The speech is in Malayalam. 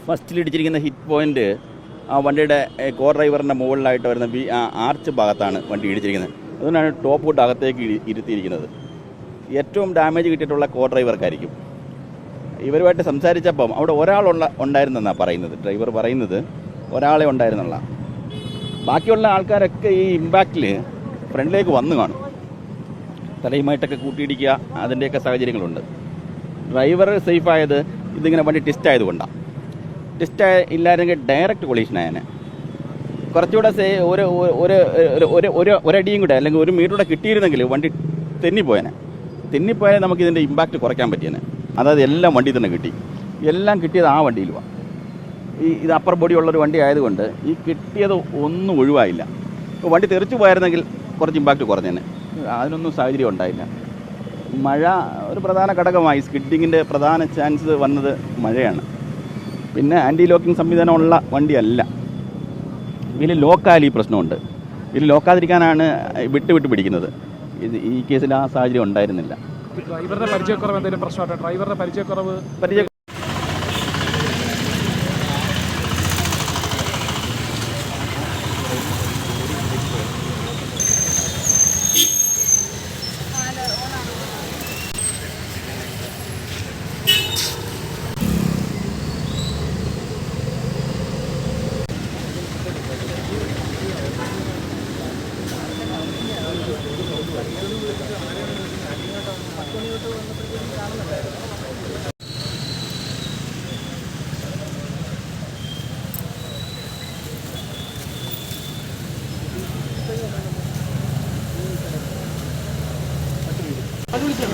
ഫസ്റ്റിൽ ഇടിച്ചിരിക്കുന്ന ഹിറ്റ് പോയിന്റ് ആ വണ്ടിയുടെ കോ ഡ്രൈവറിൻ്റെ മുകളിലായിട്ട് വരുന്ന ആർച്ച് ഭാഗത്താണ് വണ്ടി ഇടിച്ചിരിക്കുന്നത്. അതുകൊണ്ടാണ് ടോപ്പ് വുഡ് അകത്തേക്ക് ഇരുത്തിയിരിക്കുന്നത്. ഏറ്റവും ഡാമേജ് കിട്ടിയിട്ടുള്ള കോ ഡ്രൈവർക്കായിരിക്കും. ഇവരുമായിട്ട് സംസാരിച്ചപ്പം അവിടെ ഉണ്ടായിരുന്നെന്നാണ് പറയുന്നത്. ഡ്രൈവർ പറയുന്നത് ഒരാളെ ഉണ്ടായിരുന്നുള്ള. ബാക്കിയുള്ള ആൾക്കാരൊക്കെ ഈ ഇമ്പാക്റ്റിൽ ഫ്രണ്ടിലേക്ക് വന്നു കാണും. തലയുമായിട്ടൊക്കെ കൂട്ടിയിടിക്കുക, അതിൻ്റെയൊക്കെ സാഹചര്യങ്ങളുണ്ട്. ഡ്രൈവർ സേഫായത് ഇതിങ്ങനെ വണ്ടി ടെസ്റ്റ് ആയതുകൊണ്ടാണ്. ടെസ്റ്റ് ഇല്ലായിരുന്നെങ്കിൽ ഡയറക്റ്റ് കൊളീഷനായനെ. കുറച്ചുകൂടെ ഒരടിയും കൂടെ അല്ലെങ്കിൽ 1 മീറ്റർ കൂടെ കിട്ടിയിരുന്നെങ്കിൽ വണ്ടി തെന്നിപ്പോയാൽ നമുക്ക് ഇതിൻ്റെ ഇമ്പാക്റ്റ് കുറയ്ക്കാൻ പറ്റിയേനെ. അതായത് എല്ലാം വണ്ടി തന്നെ കിട്ടി. എല്ലാം കിട്ടിയത് ആ വണ്ടിയിലുമാണ്. ഇത് അപ്പർ ബോഡി ഉള്ളൊരു വണ്ടി ആയതുകൊണ്ട് ഈ കിട്ടിയത് ഒന്നും ഒഴിവായില്ല. ഇപ്പോൾ വണ്ടി തെറിച്ചു പോയായിരുന്നെങ്കിൽ കുറച്ച് ഇമ്പാക്റ്റ് കുറഞ്ഞേനെ. അതിനൊന്നും സാഹചര്യം ഉണ്ടായില്ല. മഴ ഒരു പ്രധാന ഘടകമായി. സ്കിഡിങ്ങിൻ്റെ പ്രധാന ചാൻസ് വന്നത് മഴയാണ്. പിന്നെ ആൻറ്റി ലോക്കിംഗ് സംവിധാനമുള്ള വണ്ടിയല്ല. ഇതിൽ ലോക്കായാലും ഈ പ്രശ്നമുണ്ട്. ഇതിൽ ലോക്കാതിരിക്കാനാണ് വിട്ട് പിടിക്കുന്നത്. ഈ കേസിൽ ആ സാഹചര്യം ഉണ്ടായിരുന്നില്ല. ഡ്രൈവറുടെ പരിചയക്കുറവ് എന്തെങ്കിലും പ്രശ്നമായിട്ട് ഡ്രൈവറുടെ പരിചയക്കുറവ് അത് വിളിച്ചോ.